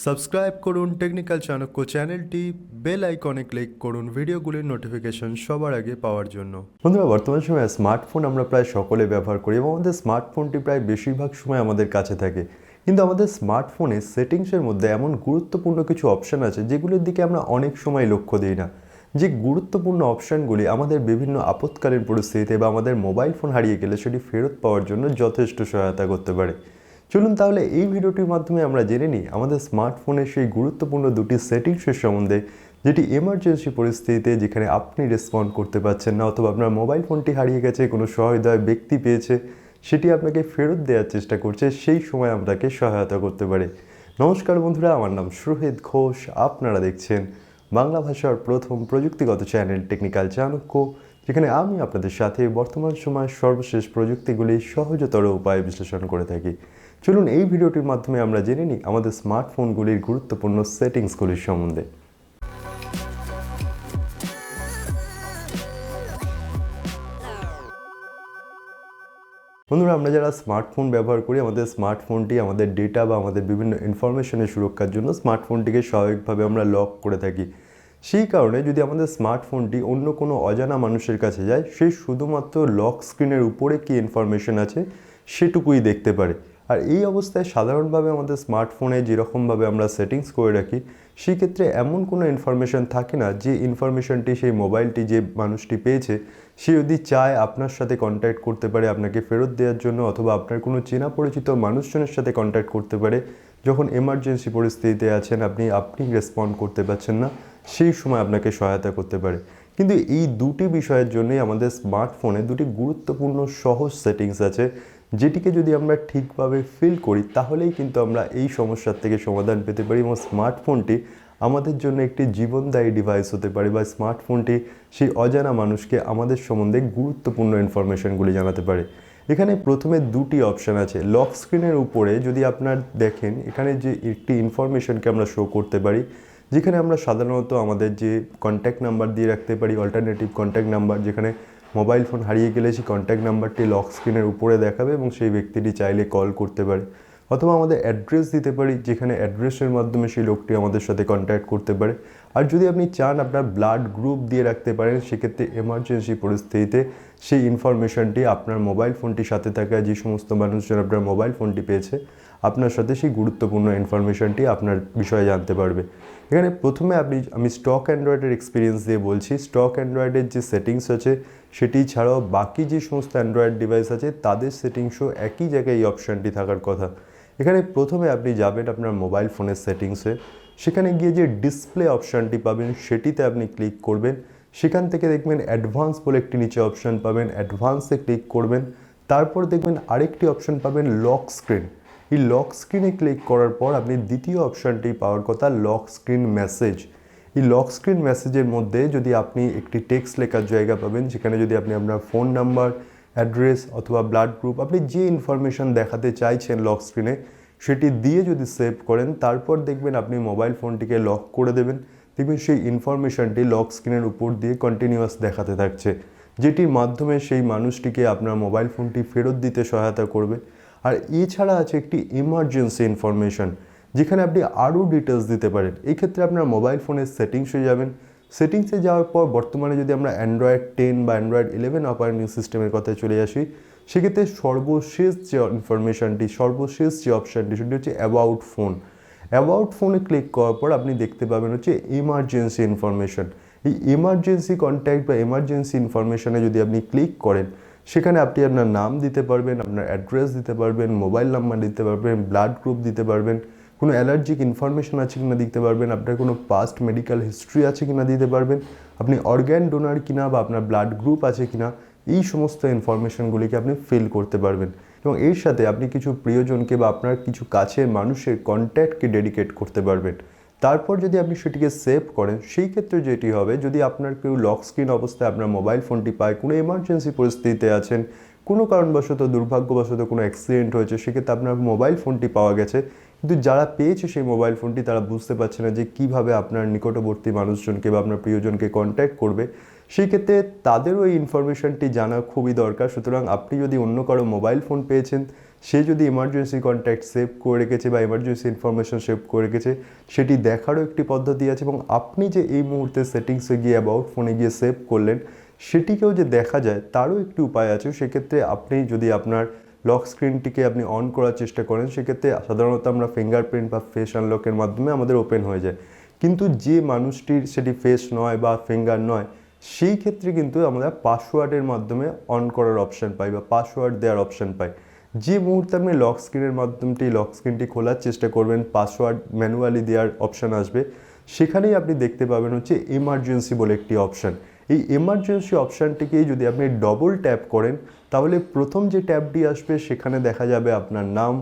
Subscribe করুন technical Chanakya চ্যানেলটি, bell আইকনে ক্লিক করুন ভিডিওগুলির নোটিফিকেশন সবার আগে পাওয়ার জন্য। বন্ধুরা, বর্তমান সময়ে স্মার্টফোন আমরা প্রায় সকলে ব্যবহার করি এবং আমাদের স্মার্টফোনটি প্রায় বেশিরভাগ সময় আমাদের কাছে থাকে। কিন্তু আমাদের স্মার্টফোনে সেটিংসের মধ্যে এমন গুরুত্বপূর্ণ কিছু অপশান আছে যেগুলোর দিকে আমরা অনেক সময় লক্ষ্য দিই না। যে গুরুত্বপূর্ণ অপশানগুলি আমাদের বিভিন্ন আপৎকালীন পরিস্থিতিতে বা আমাদের মোবাইল ফোন হারিয়ে গেলে সেটি ফেরত পাওয়ার জন্য যথেষ্ট সহায়তা করতে পারে। চলুন তাহলে এই ভিডিওটির মাধ্যমে আমরা জেনে নিই আমাদের স্মার্টফোনের সেই গুরুত্বপূর্ণ দুটি সেটিংসের সম্বন্ধে, যেটি এমার্জেন্সি পরিস্থিতিতে যেখানে আপনি রেসপন্ড করতে পারছেন না অথবা আপনার মোবাইল ফোনটি হারিয়ে গেছে, কোনো সহৃদয় ব্যক্তি পেয়েছে, সেটি আপনাকে ফেরত দেওয়ার চেষ্টা করছে, সেই সময় আপনাকে সহায়তা করতে পারে। নমস্কার বন্ধুরা, আমার নাম সহজভ ঘোষ। আপনারা দেখছেন বাংলা ভাষার প্রথম প্রযুক্তিগত চ্যানেল টেকনিক্যাল চাণক্য, যেখানে আমি আপনাদের সাথে বর্তমান সময়ের সর্বশেষ প্রযুক্তিগুলি সহজতর উপায়ে বিশ্লেষণ করে থাকি। চলুন এই ভিডিওটির মাধ্যমে আমরা জেনে নিই আমাদের স্মার্টফোনগুলির গুরুত্বপূর্ণ সেটিংসগুলির সম্বন্ধে। বন্ধুরা, আমরা যারা স্মার্টফোন ব্যবহার করি, আমাদের স্মার্টফোনটি আমাদের ডেটা বা আমাদের বিভিন্ন ইনফরমেশনের সুরক্ষার জন্য স্মার্টফোনটিকে স্বাভাবিকভাবে আমরা লক করে থাকি। সেই কারণে যদি আমাদের স্মার্টফোনটি অন্য কোনো অজানা মানুষের কাছে যায়, সে শুধুমাত্র লক স্ক্রিনের উপরে কী ইনফরমেশন আছে সেটুকুই দেখতে পারে। আর এই অবস্থায় সাধারণভাবে আমাদের স্মার্টফোনে যেরকমভাবে আমরা সেটিংস করে রাখি, সেই ক্ষেত্রে এমন কোনো ইনফরমেশন থাকে না যে ইনফরমেশনটি সেই মোবাইলটি যে মানুষটি পেয়েছে সে যদি চায় আপনার সাথে কন্ট্যাক্ট করতে পারে আপনাকে ফেরত দেওয়ার জন্য, অথবা আপনার কোনো চেনা পরিচিত মানুষজনের সাথে কন্ট্যাক্ট করতে পারে যখন এমার্জেন্সি পরিস্থিতিতে আছেন, আপনি রেসপন্ড করতে পারছেন না, সেই সময় আপনাকে সহায়তা করতে পারে। কিন্তু এই দুটি বিষয়ের জন্যই আমাদের স্মার্টফোনে দুটি গুরুত্বপূর্ণ সহজ সেটিংস আছে, যেটিকে যদি আমরা ঠিকভাবে ফিল করি তাহলেই কিন্তু আমরা এই সমস্যার থেকে সমাধান পেতে পারি এবং স্মার্টফোনটি আমাদের জন্য একটি জীবনদায়ী ডিভাইস হতে পারে, বা স্মার্টফোনটি সেই অজানা মানুষকে আমাদের সম্বন্ধে গুরুত্বপূর্ণ ইনফরমেশনগুলি জানাতে পারে। এখানে প্রথমে দুটি অপশান আছে। লক স্ক্রিনের উপরে যদি আপনার দেখেন, এখানে যে একটি ইনফরমেশনকে আমরা শো করতে পারি, যেখানে আমরা সাধারণত আমাদের যে কন্ট্যাক্ট নাম্বার দিয়ে রাখতে পারি, অল্টারনেটিভ কন্ট্যাক্ট নাম্বার, যেখানে মোবাইল ফোন হারিয়ে গেলে সেই কন্ট্যাক্ট নাম্বারটি লক স্ক্রিনের উপরে দেখাবে এবং সেই ব্যক্তিটি চাইলে কল করতে পারে। অথবা আমাদের অ্যাড্রেস দিতে পারি, যেখানে অ্যাড্রেসের মাধ্যমে সেই লোকটি আমাদের সাথে কন্ট্যাক্ট করতে পারে। আর যদি আপনি চান আপনার ব্লাড গ্রুপ দিয়ে রাখতে পারেন, সেক্ষেত্রে এমার্জেন্সি পরিস্থিতিতে সেই ইনফরমেশনটি আপনার মোবাইল ফোনটির সাথে থাকা যে সমস্ত মানুষজন আপনার মোবাইল ফোনটি পেয়েছে, আপনার সাথে সেই গুরুত্বপূর্ণ ইনফরমেশনটি আপনার বিষয়ে জানতে পারবে। এখানে প্রথমে আমি স্টক অ্যান্ড্রয়েডের এক্সপিরিয়েন্স দিয়ে বলছি। স্টক অ্যান্ড্রয়েডের যে সেটিংস আছে সেটি ছাড়াও বাকি যে সমস্ত অ্যান্ড্রয়েড ডিভাইস আছে তাদের সেটিংসও একই জায়গায় এই অপশানটি থাকার কথা। এখানে প্রথমে আপনি যাবেন আপনার মোবাইল ফোনের সেটিংসে, সেখানে গিয়ে যে ডিসপ্লে অপশানটি পাবেন সেটিতে আপনি ক্লিক করবেন। সেখান থেকে দেখবেন অ্যাডভান্স বলে একটি নিচে অপশান পাবেন, অ্যাডভান্সে ক্লিক করবেন। তারপর দেখবেন আরেকটি অপশান পাবেন লক স্ক্রিন। এই লক স্ক্রিনে ক্লিক করার পর আপনি দ্বিতীয় অপশানটি পাওয়ার কথা, লক স্ক্রিন মেসেজ। এই লক স্ক্রিন মেসেজের মধ্যে যদি আপনি একটি টেক্সট লেখার জায়গা পাবেন, যেখানে যদি আপনি আপনার ফোন নাম্বার, অ্যাড্রেস অথবা ব্লাড গ্রুপ, আপনি যে ইনফরমেশন দেখাতে চাইছেন লক স্ক্রিনে সেটি দিয়ে যদি সেভ করেন, তারপর দেখবেন আপনি মোবাইল ফোনটিকে লক করে দেবেন, দেখবেন সেই ইনফরমেশনটি লক স্ক্রিনের উপর দিয়ে কন্টিনিউয়াস দেখাতে থাকছে, যেটির মাধ্যমে সেই মানুষটিকে আপনার মোবাইল ফোনটি ফেরত দিতে সহায়তা করবে। আর এছাড়া আছে একটি ইমার্জেন্সি ইনফরমেশন, যেখানে আপনি আরও ডিটেলস দিতে পারেন। এই ক্ষেত্রে আপনার মোবাইল ফোনের সেটিংসে যাবেন। সেটিংসে যাওয়ার পর বর্তমানে যদি আমরা অ্যান্ড্রয়েড 10 বা অ্যান্ড্রয়েড 11 অপারেটিং সিস্টেমের কথায় চলে আসি, সেক্ষেত্রে সর্বশেষ যে ইনফরমেশনটি, সর্বশেষ যে অপশানটি, সেটি হচ্ছে অ্যাবাউট ফোন। অ্যাবাউট ফোনে ক্লিক করার পর আপনি দেখতে পাবেন হচ্ছে এমার্জেন্সি ইনফরমেশন। এই এমার্জেন্সি কন্ট্যাক্ট বা এমার্জেন্সি ইনফরমেশনে যদি আপনি ক্লিক করেন, সেখানে আপনি আপনার নাম দিতে পারবেন, আপনার অ্যাড্রেস দিতে পারবেন, মোবাইল নাম্বার দিতে পারবেন, ব্লাড গ্রুপ দিতে পারবেন, কোনো অ্যালার্জিক ইনফরমেশন আছে কিনা দিতে পারবেন, আপনার কোনো পাস্ট মেডিকেল হিস্ট্রি আছে কিনা দিতে পারবেন, আপনি অর্গ্যান ডোনার কিনা বা আপনার ব্লাড গ্রুপ আছে কিনা, এই সমস্ত ইনফরমেশনগুলিকে আপনি ফিল করতে পারবেন। এবং এর সাথে আপনি কিছু প্রিয়জনকে বা আপনার কিছু কাছের মানুষের কন্ট্যাক্টকে ডেডিকেট করতে পারবেন। তারপর যদি আপনি সেটিকে সেভ করেন, সেই ক্ষেত্রে যেটি হবে, যদি আপনার কেউ লক স্ক্রিন অবস্থায় আপনার মোবাইল ফোনটি পায়, কোনো এমার্জেন্সি পরিস্থিতিতে আছেন, কোনো কারণবশত দুর্ভাগ্যবশত কোনো অ্যাক্সিডেন্ট হয়েছে, সেক্ষেত্রে আপনার মোবাইল ফোনটি পাওয়া গেছে, কিন্তু যারা পেয়েছে সেই মোবাইল ফোনটি তারা বুঝতে পারছে না যে কীভাবে আপনার নিকটবর্তী মানুষজনকে বা আপনার প্রিয়জনকে কন্ট্যাক্ট করবে। সেই ক্ষেত্রে তাদেরও এই ইনফরমেশনটি জানা খুবই দরকার। সুতরাং আপনি যদি অন্য কারো মোবাইল ফোন পেয়েছেন, সে যদি এমার্জেন্সি কন্ট্যাক্ট সেভ করে রেখেছে বা এমার্জেন্সি ইনফরমেশন সেভ করে রেখেছে, সেটি দেখারও একটি পদ্ধতি আছে। এবং আপনি যে এই মুহূর্তে সেটিংসে গিয়ে অ্যাবাউট ফোনে গিয়ে সেভ করলেন, সেটিকেও যে দেখা যায় তারও একটি উপায় আছে। সেক্ষেত্রে আপনি যদি আপনার লক স্ক্রিনটিকে আপনি অন করার চেষ্টা করেন, সেক্ষেত্রে সাধারণত আমরা ফিঙ্গারপ্রিন্ট বা ফেস আনলকের মাধ্যমে আমাদের ওপেন হয়ে যায়। কিন্তু যে মানুষটির সেটি ফেস নয় বা ফিঙ্গার নয়, সেই ক্ষেত্রে কিন্তু আমরা পাসওয়ার্ডের মাধ্যমে অন করার অপশান পাই বা পাসওয়ার্ড দেওয়ার অপশান পাই। যে মুহূর্তে আপনি লক স্ক্রিনের মাধ্যমটি লক স্ক্রিনটি খোলার চেষ্টা করবেন, পাসওয়ার্ড ম্যানুয়ালি দেওয়ার অপশান আসবে, সেখানেই আপনি দেখতে পাবেন হচ্ছে এমার্জেন্সি বলে একটি অপশান। এই এমার্জেন্সি অপশানটিকেই যদি আপনি ডবল ট্যাপ করেন, তাহলে প্রথম যে ট্যাবটি আসবে সেখানে দেখা যাবে আপনার নাম,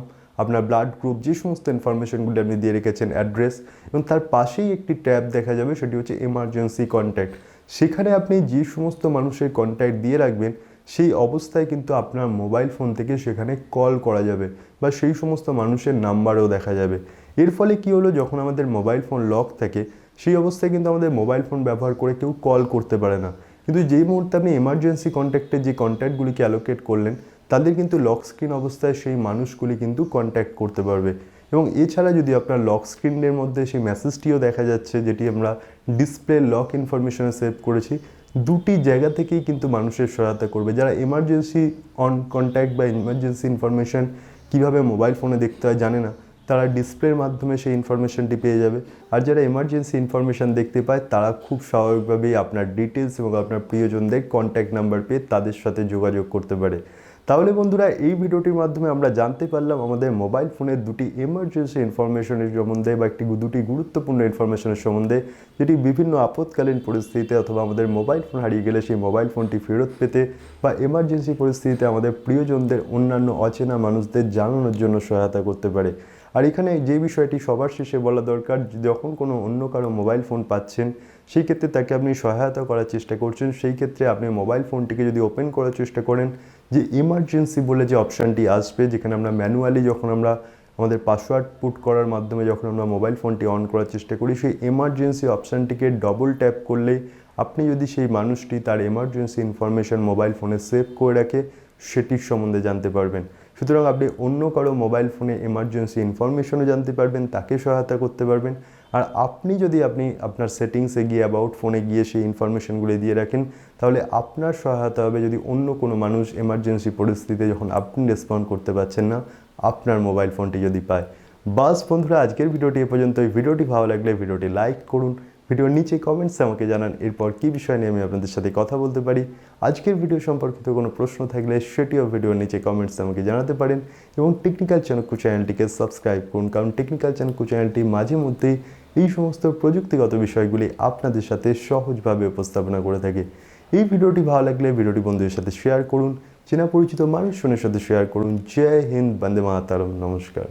আপনার ব্লাড গ্রুপ, যে সমস্ত ইনফরমেশনগুলি আপনি দিয়ে রেখেছেন, অ্যাড্রেস, এবং তার পাশেই একটি ট্যাব দেখা যাবে, সেটি হচ্ছে এমার্জেন্সি কন্ট্যাক্ট। সেখানে আপনি যে সমস্ত মানুষের কন্ট্যাক্ট দিয়ে রাখবেন, সেই অবস্থায় কিন্তু আপনার মোবাইল ফোন থেকে সেখানে কল করা যাবে বা সেই সমস্ত মানুষের নাম্বারও দেখা যাবে। এর ফলে কী হলো, যখন আমাদের মোবাইল ফোন লক থাকে, সেই অবস্থায় কিন্তু আমাদের মোবাইল ফোন ব্যবহার করে কেউ কল করতে পারে না। কিন্তু যেই মুহূর্তে আপনি এমার্জেন্সি কন্ট্যাক্টে যে কন্ট্যাক্টগুলিকে অ্যালোকেট করলেন, তাদের কিন্তু লক স্ক্রিন অবস্থায় সেই মানুষগুলি কিন্তু কন্ট্যাক্ট করতে পারবে। এবং এছাড়া যদি আপনার লক স্ক্রিনের মধ্যে সেই মেসেজটিও দেখা যাচ্ছে, যেটি আমরা ডিসপ্লে লক ইনফরমেশনে সেভ করেছি, দুটি জায়গা থেকেই কিন্তু মানুষের সহায়তা করবে। যারা এমার্জেন্সি অন কন্ট্যাক্ট বা এমার্জেন্সি ইনফরমেশন কীভাবে মোবাইল ফোনে দেখতে হয় জানে না, তারা ডিসপ্লের মাধ্যমে সেই ইনফরমেশনটি পেয়ে যাবে। আর যারা এমার্জেন্সি ইনফরমেশান দেখতে পায়, তারা খুব স্বাভাবিকভাবেই আপনার ডিটেলস এবং আপনার প্রিয়জনদের কন্ট্যাক্ট নাম্বার পেয়ে তাদের সাথে যোগাযোগ করতে পারে। তাহলে বন্ধুরা, এই ভিডিওটির মাধ্যমে আমরা জানতে পারলাম আমাদের মোবাইল ফোনের দুটি এমার্জেন্সি ইনফরমেশনের সম্বন্ধে বা দুটি গুরুত্বপূর্ণ ইনফরমেশনের সম্বন্ধে, যেটি বিভিন্ন আপৎকালীন পরিস্থিতিতে অথবা আমাদের মোবাইল ফোন হারিয়ে গেলে সেই মোবাইল ফোনটি ফেরত পেতে বা এমার্জেন্সি পরিস্থিতিতে আমাদের প্রিয়জনদের অন্যান্য অচেনা মানুষদের জানানোর জন্য সহায়তা করতে পারে। আর এখানে যে বিষয়টি সবার শেষে বলা দরকার, যখন কোনো অন্য কারো মোবাইল ফোন পাচ্ছেন, সেই ক্ষেত্রে তাকে আপনি সহায়তা করার চেষ্টা করছেন, সেই ক্ষেত্রে আপনি মোবাইল ফোনটিকে যদি ওপেন করার চেষ্টা করেন, যে এমার্জেন্সি বলে যে অপশানটি আসবে, যেখানে আমরা ম্যানুয়ালি যখন আমরা আমাদের পাসওয়ার্ড পুট করার মাধ্যমে যখন আমরা মোবাইল ফোনটি অন করার চেষ্টা করি, সেই এমার্জেন্সি অপশানটিকে ডবল ট্যাপ করলেই আপনি যদি সেই মানুষটি তার এমার্জেন্সি ইনফরমেশন মোবাইল ফোনে সেভ করে রাখে, সেটির সম্বন্ধে জানতে পারবেন। সুতরাং আপনি অন্য কারো মোবাইল ফোনে এমার্জেন্সি ইনফরমেশনও জানতে পারবেন, তাকে সহায়তা করতে পারবেন। আর আপনি যদি আপনার সেটিংসে গিয়ে অ্যাবাউট ফোনে গিয়ে সেই ইনফরমেশনগুলি দিয়ে রাখেন, তাহলে আপনার সহায়তা হবে যদি অন্য কোনো মানুষ এমার্জেন্সি পরিস্থিতিতে যখন আপনি রেসপন্ড করতে পারছেন না, আপনার মোবাইল ফোনটি যদি পায়। বাস বন্ধুরা, আজকের ভিডিওটি এ পর্যন্ত। এই ভিডিওটি ভালো লাগলে ভিডিওটি লাইক করুন, ভিডিওর নিচে কমেন্টসে আমাকে জানান এরপর কী বিষয় নিয়ে আমি আপনাদের সাথে কথা বলতে পারি। আজকের ভিডিও সম্পর্কিত কোনো প্রশ্ন থাকলে সেটিও ভিডিওর নিচে কমেন্টসে আমাকে জানাতে পারেন। এবং টেকনিক্যাল চাণক্য চ্যানেলটিকে সাবস্ক্রাইব করুন, কারণ টেকনিক্যাল চাণক্য চ্যানেলটি মাঝে মধ্যেই এই সমস্ত প্রযুক্তিগত বিষয়গুলি আপনাদের সাথে সহজভাবে উপস্থাপনা করে থাকে। এই ভিডিওটি ভালো লাগলে ভিডিওটি বন্ধুদের সাথে শেয়ার করুন, চেনা পরিচিত মানুষজনের সাথে শেয়ার করুন। জয় হিন্দ, বন্দে মাতরম, নমস্কার।